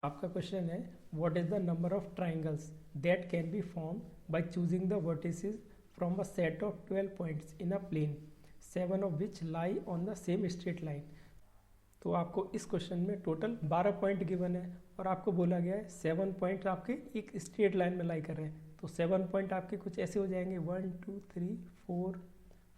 आपका क्वेश्चन है what is the number of triangles that can be form by choosing the vertices from a set of 12 points in a plane 7 of which lie on the same straight line. तो आपको इस question में total 12 point given है और आपको बोला गया है 7 पॉइंट आपके एक स्ट्रेट लाइन में लाई कर रहे हैं। तो 7 पॉइंट आपके कुछ ऐसे हो जाएंगे 1 2 3 4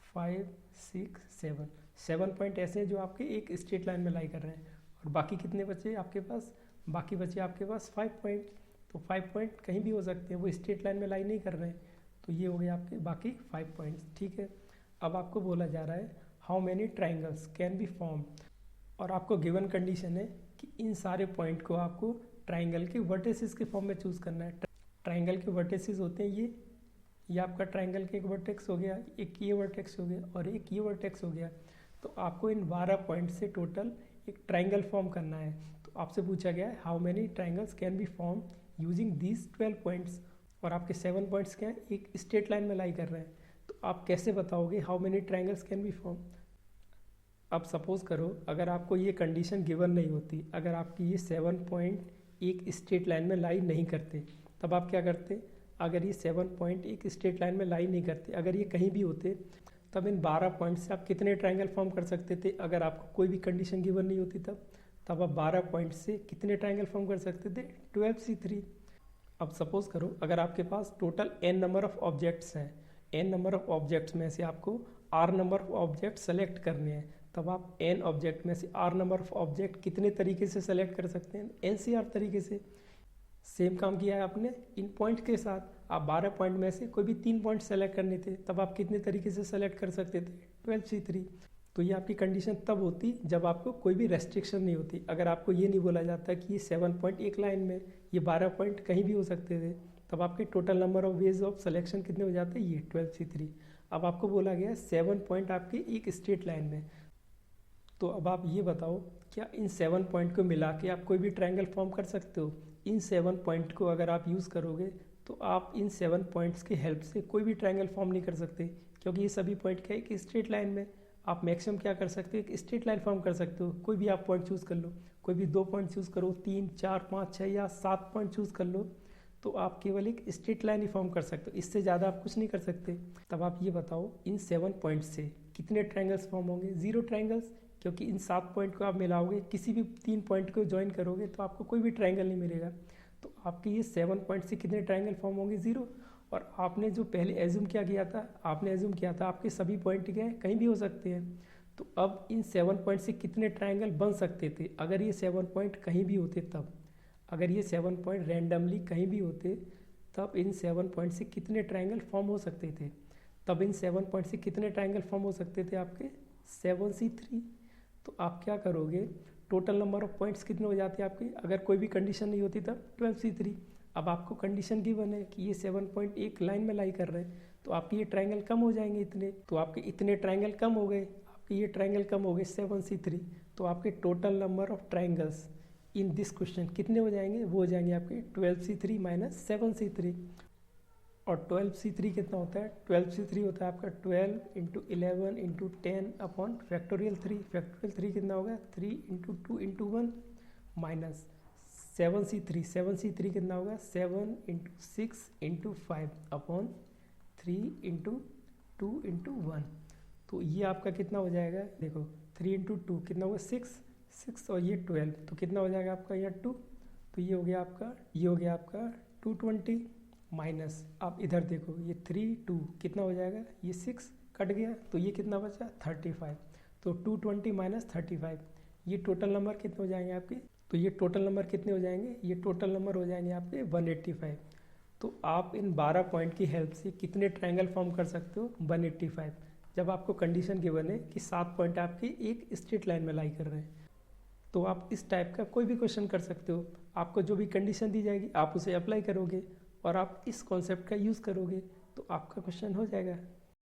5 6 7 7 पॉइंट ऐसे हैं जो आपके एक स्ट्रेट लाइन में लाई कर रहे हैं। और बाकी कितने बचे आपके पास? बाकी बचे आपके पास 5 पॉइंट। तो 5 पॉइंट कहीं भी हो सकते हैं, वो स्ट्रेट लाइन में लाई नहीं कर रहे हैं। तो ये हो गए आपके बाकी 5 पॉइंट्स। ठीक है, अब आपको बोला जा रहा है how many triangles can be form, और आपको गिवन कंडीशन है कि इन सारे पॉइंट को आपको ट्राइंगल के वर्टेसिस के फॉर्म में चूज करना है। ट्राइंगल के वर्टेसिस होते हैं ये आपका ट्राइंगल के एक वर्टेक्स हो गया, एक ये वर्टेक्स हो गया और एक ये वर्टेक्स हो गया। तो आपको इन 12 पॉइंट से टोटल एक ट्राइंगल फॉर्म करना है। तो आपसे पूछा गया है how many triangles can be form using these 12 points, और आपके 7 पॉइंट्स क्या है, एक स्ट्रेट लाइन में लाई कर रहे हैं। तो आप कैसे बताओगे how many triangles can be form? अब सपोज करो अगर आपको ये कंडीशन गिवन नहीं होती, अगर आपकी ये 7 पॉइंट एक स्ट्रेट लाइन में लाई नहीं करते, तब आप क्या करते? अगर ये 7 पॉइंट एक स्ट्रेट लाइन में लाई नहीं करते, अगर ये कहीं भी होते, तब इन 12 पॉइंट से आप कितने ट्राइंगल फॉर्म कर सकते थे? अगर आपको कोई भी कंडीशन गिवन नहीं होती तब आप 12 पॉइंट से कितने ट्राइंगल फॉर्म कर सकते थे? 12C3। अब सपोज करो अगर आपके पास total n number of objects हैं, n नंबर ऑफ ऑब्जेक्ट्स में से आपको r number of object select करने हैं, तब आप n ऑब्जेक्ट में से r नंबर ऑफ ऑब्जेक्ट कितने तरीके से सेलेक्ट कर सकते हैं? NCR तरीके से। सेम काम किया है आपने इन पॉइंट के साथ। आप 12 पॉइंट में से कोई भी 3 पॉइंट सेलेक्ट करने थे, तब आप कितने तरीके से सेलेक्ट कर सकते थे? 12C3। तो ये आपकी कंडीशन तब होती जब आपको कोई भी रेस्ट्रिक्शन नहीं होती। अगर आपको ये नहीं बोला जाता कि ये 7 पॉइंट एक लाइन में, ये 12 पॉइंट कहीं भी हो सकते थे, तब आपके total number of ways of selection कितने हो जाते हैं? ये 12C3। अब आपको बोला गया 7 पॉइंट आपके एक स्ट्रेट लाइन में। तो अब आप ये बताओ क्या इन 7 पॉइंट को मिला के आप कोई भी ट्रायंगल फॉर्म कर सकते हो? इन 7 पॉइंट को अगर आप यूज़ करोगे तो आप इन 7 पॉइंट्स की हेल्प से कोई भी ट्रायंगल फॉर्म नहीं कर सकते, क्योंकि ये सभी पॉइंट क्या है कि स्ट्रेट लाइन में। आप मैक्सिमम क्या कर सकते हो? एक स्ट्रेट लाइन फॉर्म कर सकते हो। कोई भी आप पॉइंट चूज़ कर लो, कोई भी 2 पॉइंट चूज़ करो, 3 4 5 6 या 7 पॉइंट चूज़ कर लो, तो आप केवल एक स्ट्रेट लाइन ही फॉर्म कर सकते हो, इससे ज़्यादा आप कुछ नहीं कर सकते। तब आप ये बताओ इन 7 पॉइंट से कितने ट्रायंगल्स फॉर्म होंगे? 0 ट्रायंगल्स, क्योंकि इन 7 पॉइंट को आप मिलाओगे, किसी भी 3 पॉइंट को ज्वाइन करोगे तो आपको कोई भी ट्रायंगल नहीं मिलेगा। तो आपके ये 7 पॉइंट से कितने ट्रायंगल फॉर्म होंगे? 0। और आपने जो पहले एज्यूम क्या किया था, आपने एज्यूम किया था आपके सभी पॉइंट क्या है, कहीं भी हो सकते हैं। तो अब इन 7 पॉइंट से कितने ट्रायंगल बन सकते थे अगर ये 7 पॉइंट कहीं भी होते? तब अगर ये 7 पॉइंट रैंडमली कहीं भी होते, तब इन 7 पॉइंट से कितने ट्रायंगल फॉर्म हो सकते थे? तब इन 7 पॉइंट से कितने ट्रायंगल फॉर्म हो सकते थे आपके? 7C3। तो आप क्या करोगे? टोटल नंबर ऑफ पॉइंट्स कितने हो जाते हैं आपके? अगर कोई भी कंडीशन नहीं होती तब 12C3। अब आपको कंडीशन गिवन है कि ये 7 पॉइंट एक लाइन में लाई कर रहे हैं, तो आपके ये ट्रायंगल कम हो जाएंगे इतने। तो आपके इतने ट्रायंगल कम हो गए, आपके ये ट्रायंगल कम हो गए 7C3। तो आपके total number of triangles in this question कितने हो जाएंगे? वो हो जाएंगे आपके 12C3 माइनस 7C3। और 12C3 कितना होता है? 12C3 होता है आपका 12 into 11 into 10 upon factorial 3। Factorial 3 कितना होगा? 3 into 2 into 1 minus 7C3। 7C3 कितना होगा? 7 into 6 into 5 upon 3 into 2 into 1। तो ये आपका कितना हो जाएगा? देखो 3 इंटू 2 कितना होगा? 6 और ये 12, तो कितना हो जाएगा आपका? यहाँ 2। तो ये हो गया आपका 220 माइनस, आप इधर देखो ये 3 2 कितना हो जाएगा? ये 6 कट गया, तो ये कितना बचा? 35। तो 220 माइनस 35, ये टोटल नंबर कितने हो जाएंगे आपके? तो ये टोटल नंबर कितने हो जाएंगे? ये टोटल नंबर हो जाएंगे आपके 185। तो आप इन 12 पॉइंट की हेल्प से कितने ट्रायंगल फॉर्म कर सकते हो? 185। जब आपको कंडीशन गिवन है कि 7 पॉइंट आपके एक स्ट्रेट लाइन में लाई कर रहे हैं, तो आप इस टाइप का कोई भी क्वेश्चन कर सकते हो। आपको जो भी कंडीशन दी जाएगी आप उसे अप्लाई करोगे और आप इस कॉन्सेप्ट का यूज़ करोगे, तो आपका क्वेश्चन हो जाएगा।